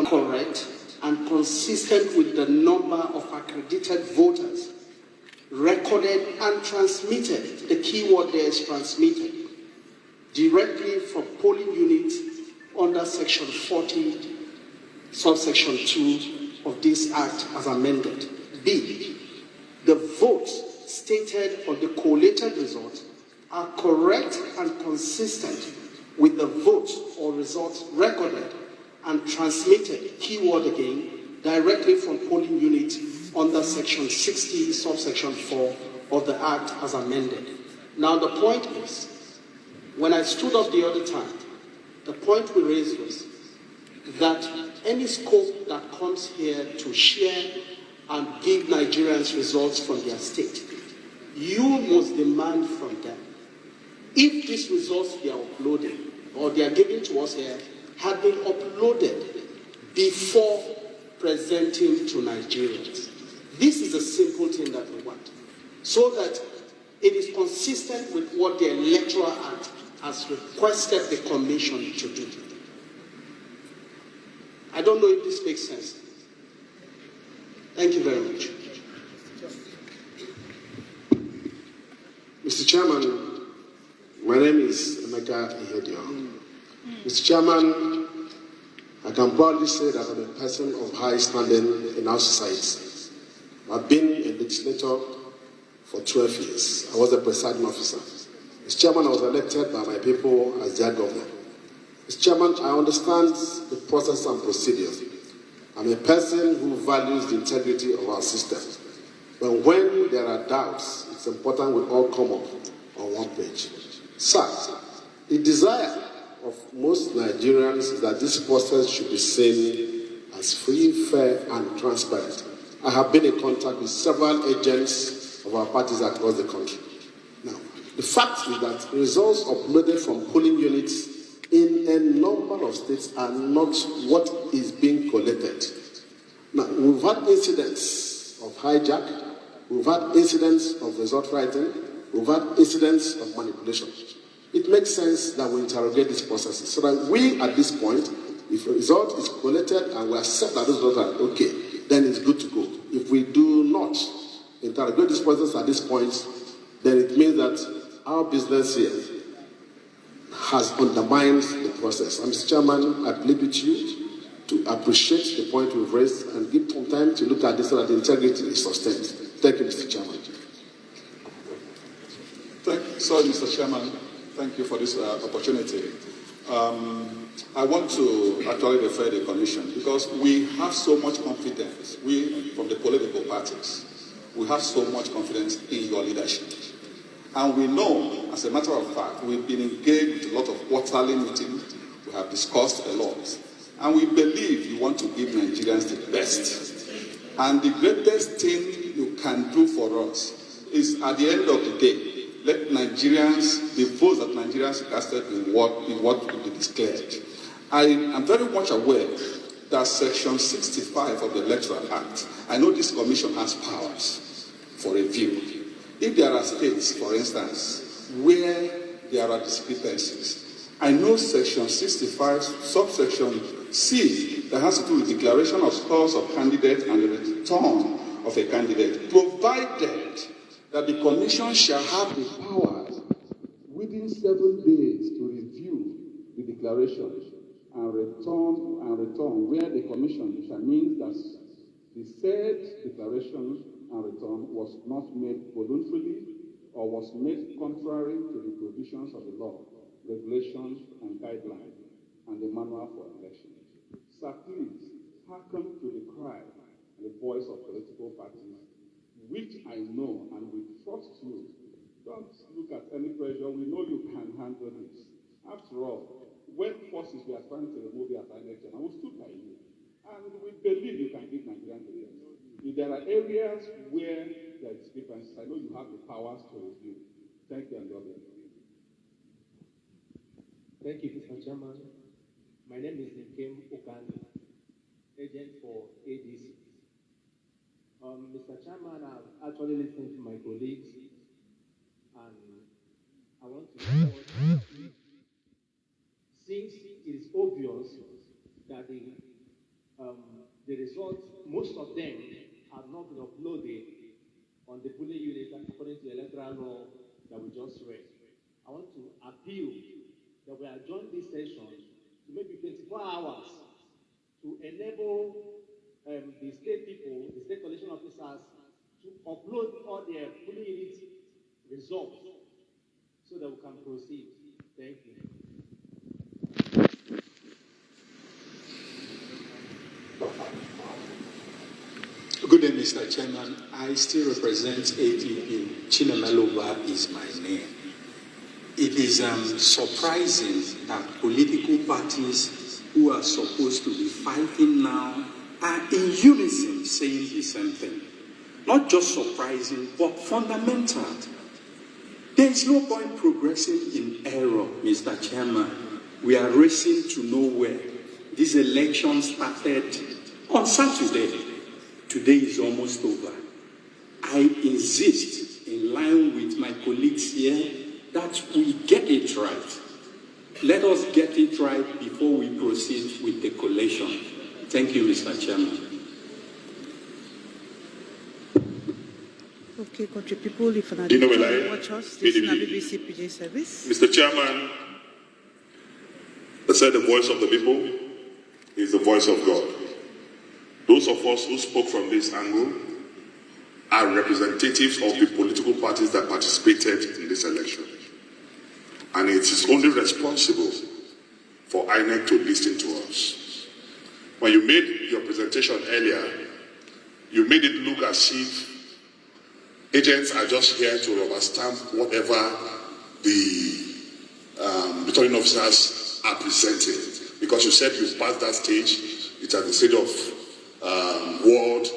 correct and consistent with the number of accredited voters recorded and transmitted, the keyword there is transmitted, directly from polling units under Section 40, subsection 2 of this Act as amended. B, the votes stated on the collated results are correct and consistent with the votes or results recorded and transmitted, keyword again, directly from polling units under Section 60, subsection 4 of the Act as amended. Now the point is, when I stood up the other time, the point we raised was that any scope that comes here to share and give Nigerians results from their state, you must demand from them, if these results they are uploading or they are given to us here had been uploaded before presenting to Nigerians. This is a simple thing that we want, so that it is consistent with what the Electoral Act has requested the Commission to do. I don't know if this makes sense. Thank you very much. Mr. Chairman, my name is Emeka Ihedio. Mr. Chairman, I can proudly say that I'm a person of high standing in our society. I've been a legislator for 12 years. I was a presiding officer. Mr. Chairman, I was elected by my people as their governor. Mr. Chairman, I understand the process and procedures. I'm a person who values the integrity of our system. But when there are doubts, it's important we all come up on one page. Sir, the desire of most Nigerians is that this process should be seen as free, fair, and transparent. I have been in contact with several agents of our parties across the country. Now, the fact is that results uploaded from polling units in a number of states are not what is being collated. Now, we've had incidents of hijack, we've had incidents of result writing, we've had incidents of manipulation. It makes sense that we interrogate these processes so that we, at this point, if a result is collated and we accept that those results are okay, then it's good to go. If we do not interrogate this process at this point, then it means that our business here has undermined the process. Mr. Chairman, I plead with you to appreciate the point we've raised and give some time to look at this so that the integrity is sustained. Thank you, Mr. Chairman. Mr. Chairman, thank you for this opportunity. I want to actually refer the Commission because we have so much confidence, we from the political parties, we have so much confidence in your leadership. And we know, as a matter of fact, we've been engaged with a lot of quarterly meetings, we have discussed a lot, and we believe you want to give Nigerians the best. And the greatest thing you can do for us is, at the end of the day, let Nigerians, the votes that Nigerians casted in what will be declared. I am very much aware that Section 65 of the Electoral Act, I know this Commission has powers for review. If there are states, for instance, where there are discrepancies, I know Section 65, subsection C, that has to do with declaration of scores of candidates and the return of a candidate, provided that the Commission shall have the powers within 7 days to review the declaration and return where the Commission shall mean that the said declaration and return was not made voluntarily or was made contrary to the provisions of the law, regulations and guidelines, and the manual for elections. Sir, please hearken to the cry and the voice of political parties, which I know and we trust you. Don't look at any pressure. We know you can handle this. After all, when forces were trying to remove you at election, I will stood by you. And we believe you can give Nigerians the best. If there are areas where there is difference, I know you have the powers to review. Thank you and God bless. Thank you, Mr. Chairman. My name is Nkem Okani, agent for ADC. Mr. Chairman, I've actually listened to my colleagues, and I want to know, since it is obvious that the the results, most of them have not been uploaded on the polling unit according to the electoral law that we just read. I want to appeal that we adjourn this session to maybe 24 hours to enable the state people, the state election officers, to upload all their polling unit results so that we can proceed. Thank you. Good day, Mr. Chairman. I still represent APP. Chinemeloba is my name. It is surprising that political parties who are supposed to be fighting now are in unison saying the same thing. Not just surprising, but fundamental. There is no point progressing in error, Mr. Chairman. We are racing to nowhere. This election started on Saturday. Today is almost over. I insist, in line with my colleagues here, that we get it right. Let us get it right before we proceed with the collation. Thank you, Mr. Chairman. Okay, country people, if you watch us, this is BBC PJ service. Mr. Chairman, I said the voice of the people is the voice of God. Those of us who spoke from this angle are representatives of the political parties that participated in this election. And it is only responsible for INEC to listen to us. When you made your presentation earlier, you made it look as if agents are just here to rubber stamp whatever the returning officers are presenting. Because you said you passed that stage, it's at the stage of ward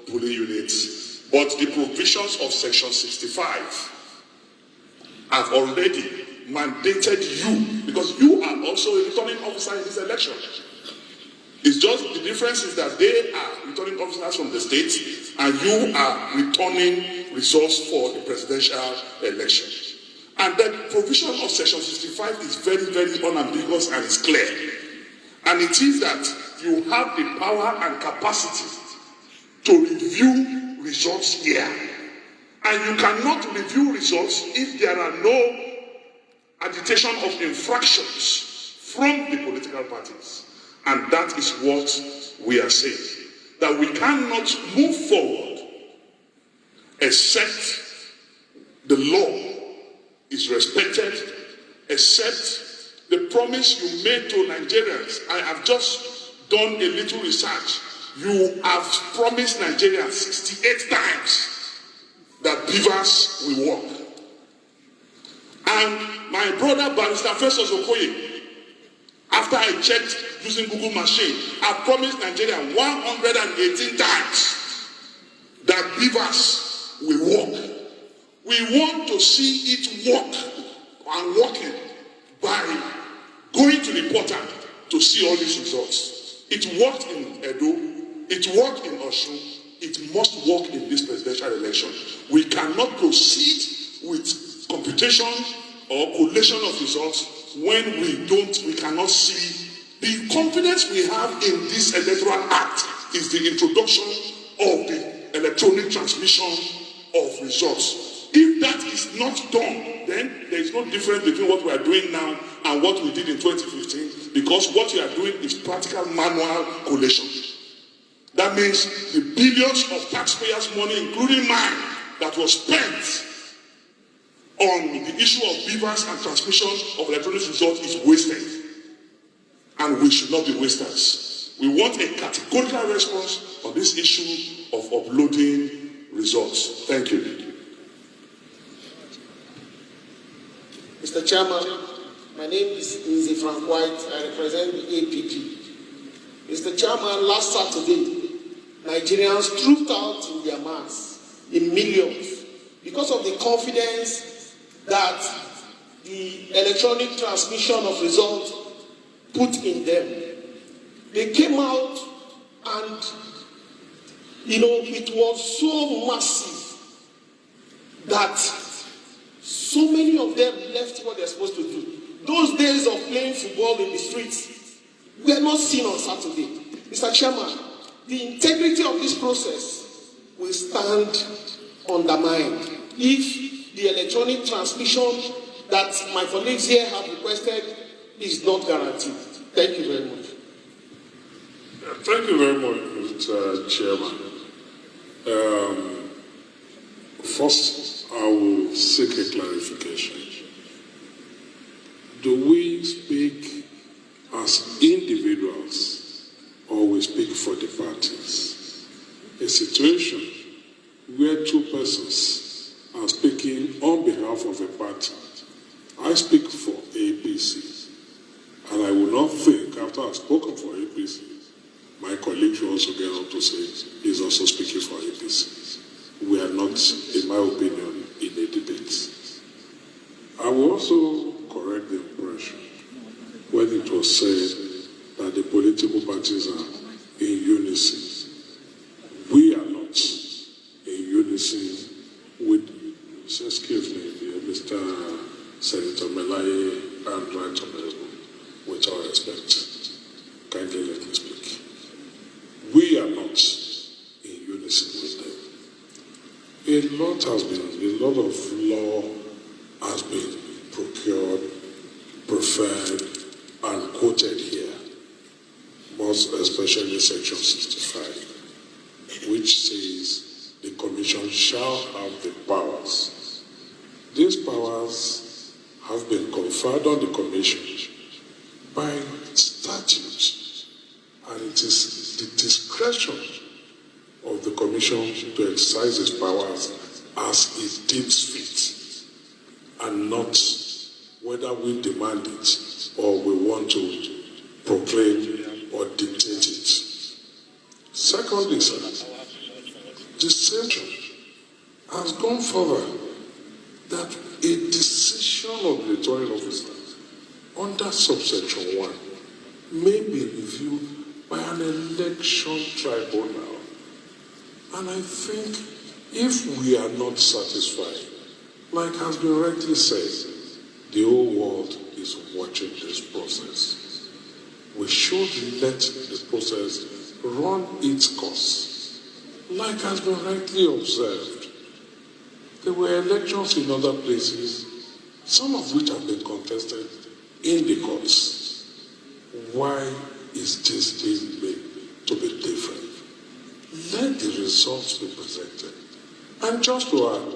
polling units. But the provisions of Section 65 have already mandated you, because you are also a returning officer in this election. It's just the difference is that they are returning officers from the state and you are returning results for the presidential election. And the provision of Section 65 is very, very unambiguous and is clear. And it is that you have the power and capacity to review results here. And you cannot review results if there are no agitation of infractions from the political parties. And that is what we are saying. That we cannot move forward except the law is respected, except the promise you made to Nigerians. I have just done a little research. You have promised Nigerians 68 times that beavers will work. And my brother Barrister Festus Okoye, after I checked using Google machine, I promised Nigeria 118 times that beavers will work. We want to see it work and working by going to the portal to see all these results. It worked in Edo, it worked in Osun, it must work in this presidential election. We cannot proceed with computation or collation of results when we cannot see. The confidence we have in this electoral act is the introduction of the electronic transmission of results. If that is not done, then there is no difference between what we are doing now and what we did in 2015, because what you are doing is practical manual collation. That means the billions of taxpayers' money, including mine, that was spent on the issue of beavers and transmission of electronic results is wasted. And we should not be wasters. We want a categorical response on this issue of uploading results. Thank you. Mr. Chairman, my name is Nzi Frank White. I represent the APP. Mr. Chairman, last Saturday, Nigerians trooped out in their mass, in millions, because of the confidence that the electronic transmission of results put in them. They came out and, it was so massive that so many of them left what they're supposed to do. Those days of playing football in the streets were not seen on Saturday. Mr. Chairman, the integrity of this process will stand undermined if the electronic transmission that my colleagues here have requested is not guaranteed. Thank you very much. Thank you very much, Mr. Chairman. First, I will seek a clarification. Do we speak as individuals or we speak for the parties? A situation where two persons are speaking on behalf of a party. I speak for APC, and I will not think, after I've spoken for APC, my colleague should also get up to say he's also speaking for APC. We are not, in my opinion, in a debate. I will also correct the impression when it was said that the political parties are in unison. We are not in unison with, excuse me, Mr. Senator Melaye and Right Honorable, with all respect. Kindly let me speak. We are not in unison with them. A lot of law has been procured, preferred, and quoted here, most especially Section 65, which says the Commission shall have the powers. These powers have been conferred on the Commission by statute, and it is the discretion of the Commission to exercise its powers as it deems fit, and not whether we demand it or we want to proclaim or dictate it. Secondly, sir, the section has gone further that a decision of the returning officer under subsection 1 may be reviewed by an election tribunal. And I think if we are not satisfied, like has been rightly said, the whole world is watching this process. We should let the process run its course. Like has been rightly observed, there were elections in other places, some of which have been contested in the courts. Why is this thing made to be different? Let the results be presented. And just to add,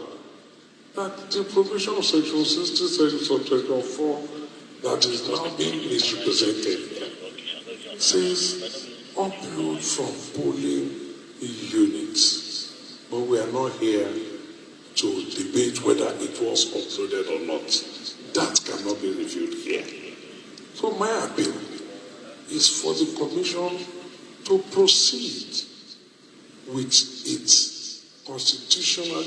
that the provision of Section 67, subsection 4, that is now being misrepresented, says upload from polling units. But we are not here to debate whether it was uploaded or not. That cannot be reviewed here. So my appeal is for the Commission to proceed with its constitutional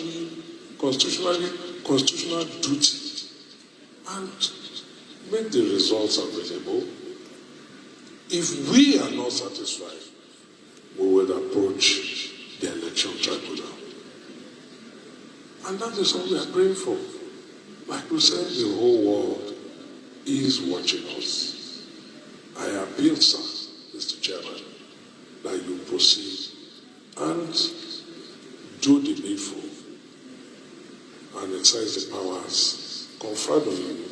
duty and make the results available. If we are not satisfied, we will approach the election tribunal. And that is all we are praying for. Like we said, the whole world is watching us. I appeal, sir, Mr. Chairman, that you proceed and do the needful and exercise the powers conferred on you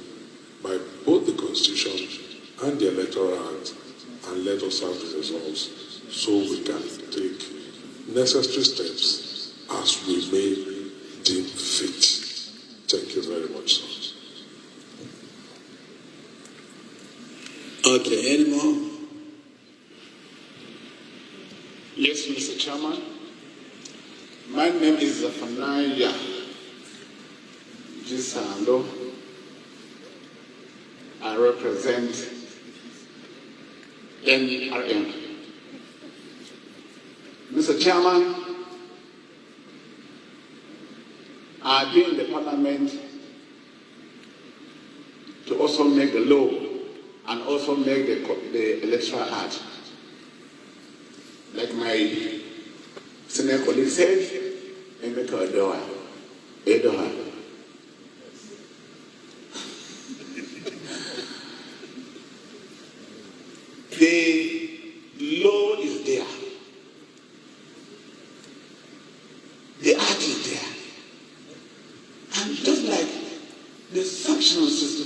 by both the Constitution and the Electoral Act, and let us have the results so we can take necessary steps as we may deem fit. Thank you very much, sir. Okay, any more? Yes, Mr. Chairman. My name is Zafanaya Gisando. I represent NRM. Mr. Chairman, I've been in the Parliament to also make the law and also make the Electoral Act. Like my senior colleague said, Edoha. The law is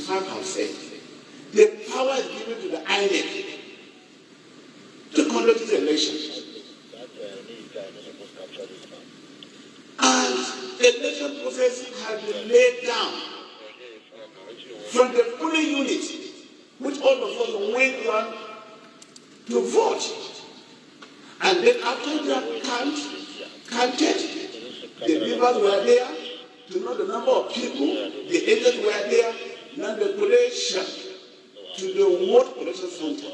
25 have said, the power is given to the INEC to conduct this election. And the election process has been laid down from the polling unit, which all of us went on to vote. And then after they are counted, the members were there to know the number of people, the agents were there, manipulation to the vote collection center.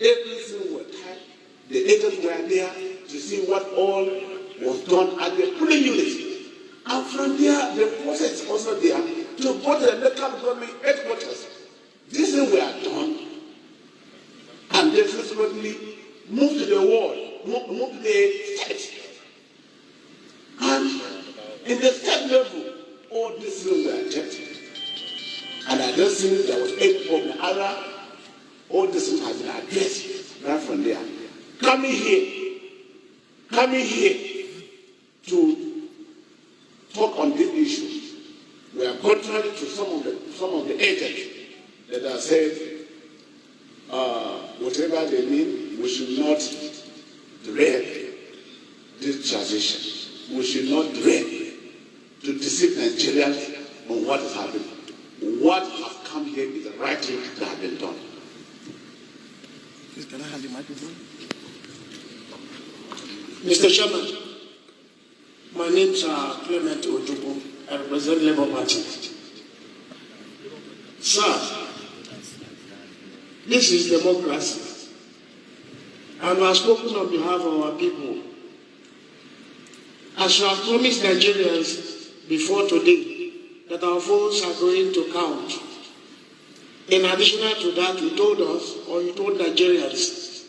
Everything was tight. The agents were there to see what all was done at the polling unit. And from there, the process is also there to go to the local government headquarters. These things were done, and they subsequently moved to the ward, moved to the state. And in the state level, all these things were checked. And I don't think there was any problem. Other, all these things have been addressed right from there. Coming here to talk on this issue, we are contrary to some of the agents that have said whatever they mean, we should not dread this transition. We should not dread to deceive Nigerians on what is happening. What has come here is the right thing that has been done. Please, can I have the microphone? Mr. Chairman, my name is Clement Ojubu. I represent Labour Party. Sir, this is democracy. And we have spoken on behalf of our people. As you have promised Nigerians before today that our votes are going to count. In addition to that, you told us, or you told Nigerians,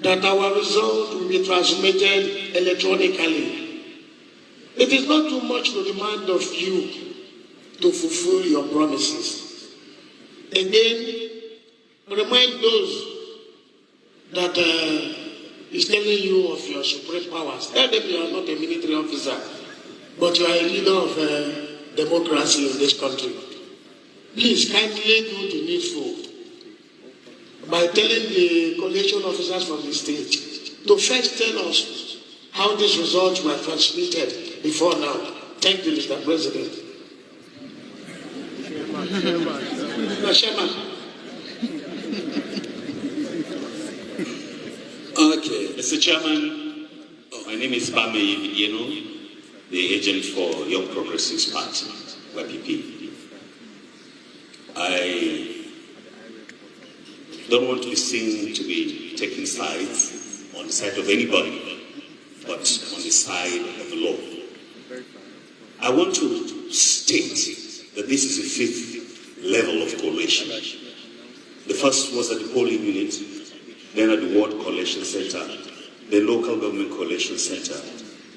that our result will be transmitted electronically. It is not too much to demand of you to fulfill your promises. Again, remind those that is telling you of your supreme powers. Tell them you are not a military officer, but you are a leader of democracy in this country. Please kindly do the needful by telling the collation officers from the state to first tell us how these results were transmitted before now. Thank you, Mr. President. Mr. Chairman. Okay, Mr. Chairman, my name is Bame Yeno, the agent for Young Progressives Party, YPP. I don't want to be seen to be taking sides on the side of anybody, but on the side of the law. I want to state that this is the fifth level of collation. The first was at the polling unit, then at the ward collation center, the local government collation center,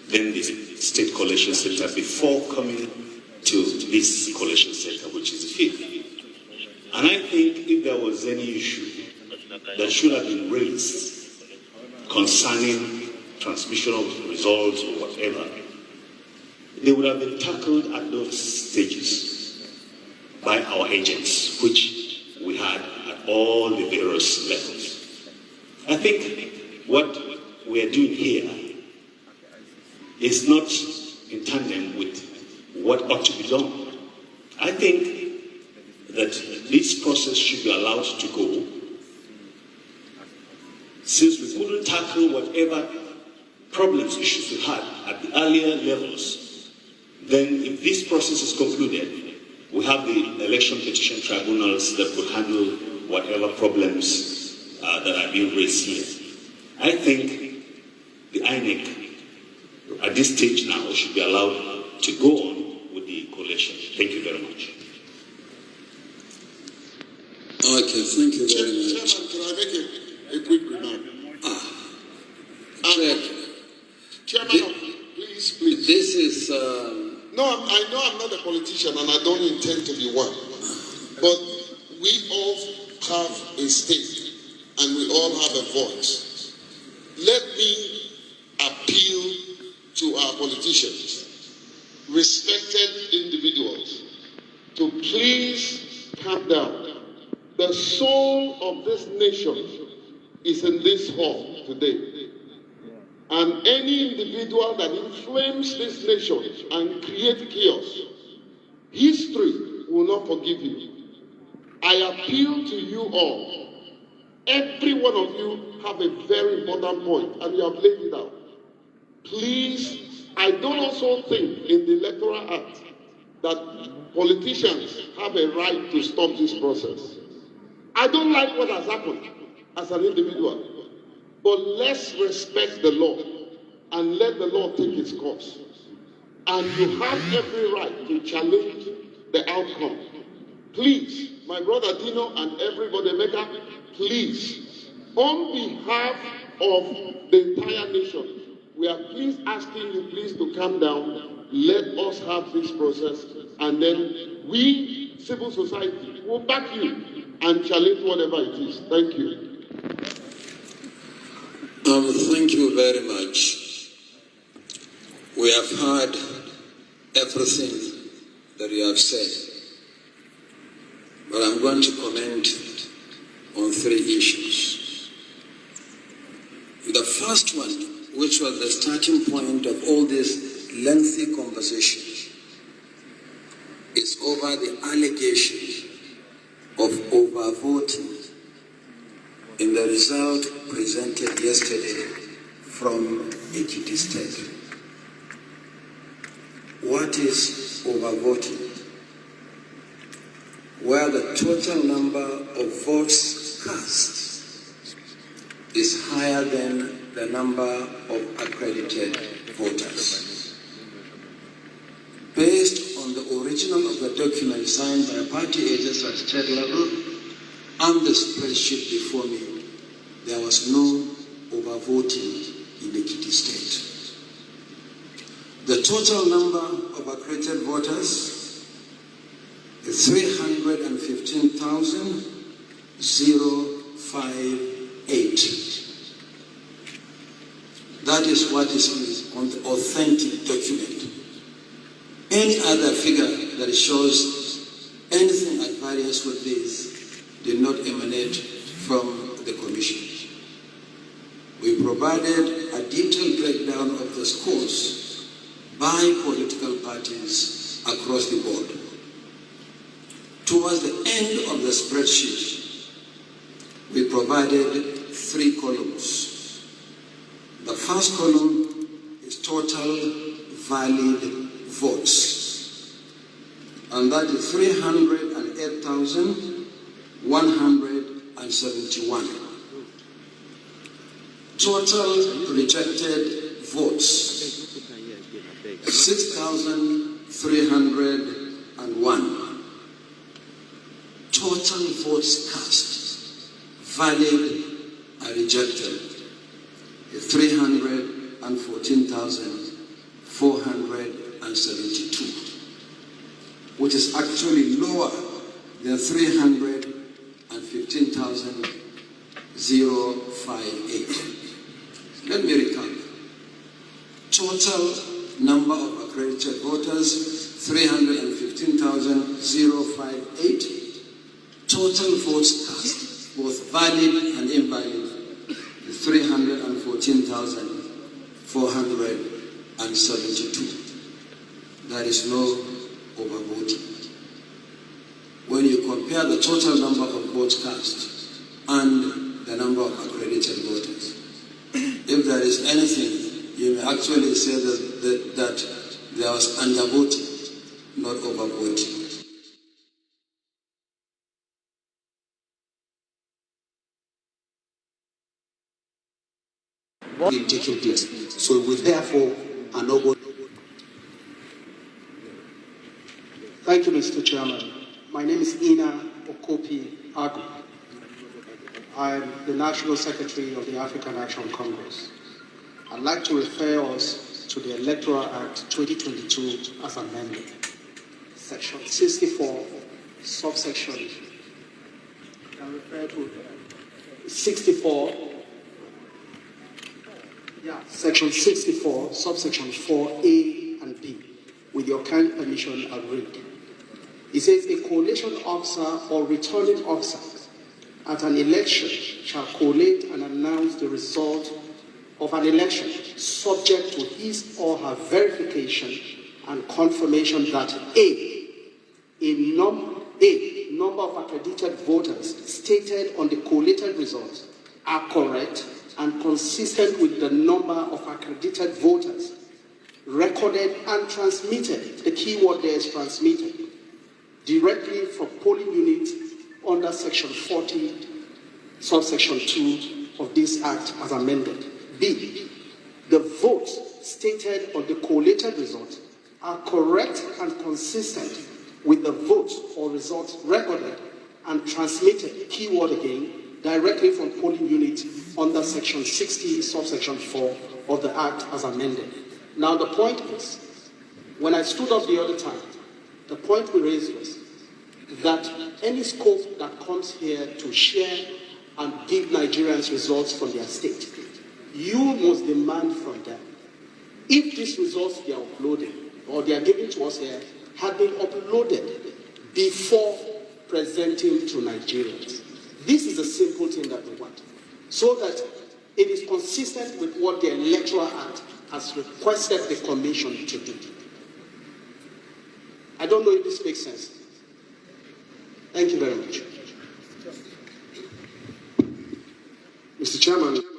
then the state collation center before coming to this collation center, which is the fifth. And I think if there was any issue that should have been raised concerning transmission of results or whatever, they would have been tackled at those stages by our agents, which we had at all the various levels. I think what we are doing here is not in tandem with what ought to be done. I think that this process should be allowed to go, since we couldn't tackle whatever problems, issues we had at the earlier levels. Then if this process is concluded, we have the election petition tribunals that could handle whatever problems that are being raised here. I think the INEC at this stage now should be allowed to go on with the collation. Thank you very much. Okay, thank you very much. Chairman, can I make a quick remark? Chairman, please. This is... No, I know I'm not a politician and I don't intend to be one. But we all have a stake and we all have a voice. Let me appeal to our politicians, respected individuals, to please come nation is in this hall today. And any individual that inflames this nation and create chaos, history will not forgive you. I appeal to you all. Every one of you have a very important point, and you have laid it out. Please, I don't also think in the Electoral Act that politicians have a right to stop this process. I don't like what has happened as an individual, but let's respect the law and let the law take its course. And you have every right to challenge the outcome. Please, my brother Dino and everybody, please, on behalf of the entire nation, we are please asking you please to calm down. Let us have this process, and then we, civil society, will back you and challenge whatever it is. Thank you. Thank you very much. We have heard everything that you have said, but I'm going to comment on 3 issues. The first one, which was the starting point of all this lengthy conversation, is over the allegation of overvoting in the result presented yesterday from Ekiti State. What is overvoting? Where the total number of votes cast is higher than the number of accredited voters. Based on the original of the document signed by party agents at state level and the spreadsheet before me, there was no overvoting in Ekiti State. The total number of accredited voters is 315,058. That is what is on the authentic document. Any other figure that shows anything at variance with this did not emanate from the Commission. We provided a detailed breakdown of the scores by political parties across the board. Towards the end of the spreadsheet, we provided 3 columns. The first column is total valid votes, and that is 308,171. Total rejected votes, 6,301. Total votes cast, valid and rejected, 314,472, which is actually lower than 315,058. Let me recap. Total number of accredited voters, 315,058. Total votes cast, both valid and invalid, 314,472. There is no overvoting. When you compare the total number of votes cast and the number of accredited voters, if there is anything, you may actually say that there was undervoting, not overvoting. Taking place. So we therefore are not going. Thank you, Mr. Chairman. My name is Ina Okopi Agu. I am the National Secretary of the African Action Congress. I'd like to refer us to the Electoral Act 2022 as amended. Section 64, subsection. You can refer to 64. Section 64, subsection 4A and B. With your kind permission, I'll read. It says a coalition officer or returning officer at an election shall collate and announce the result of an election subject to his or her verification and confirmation that A, number of accredited voters stated on the collated results are correct and consistent with the number of accredited voters recorded and transmitted, the keyword there is transmitted, directly from polling units under Section 40, subsection 2 of this Act as amended. B, the votes stated on the collated results are correct and consistent with the votes or results recorded and transmitted, keyword again, directly from polling units under Section 60, subsection 4 of the Act as amended. Now the point is, when I stood up the other time, the point we raised was that any scope that comes here to share and give Nigerians results from their state, you must demand from them, if these results they are uploading or they are giving to us here had been uploaded before presenting to Nigerians. This is a simple thing that we want, so that it is consistent with what the Electoral Act has requested the Commission to do. I don't know if this makes sense. Thank you very much. Mr. Chairman.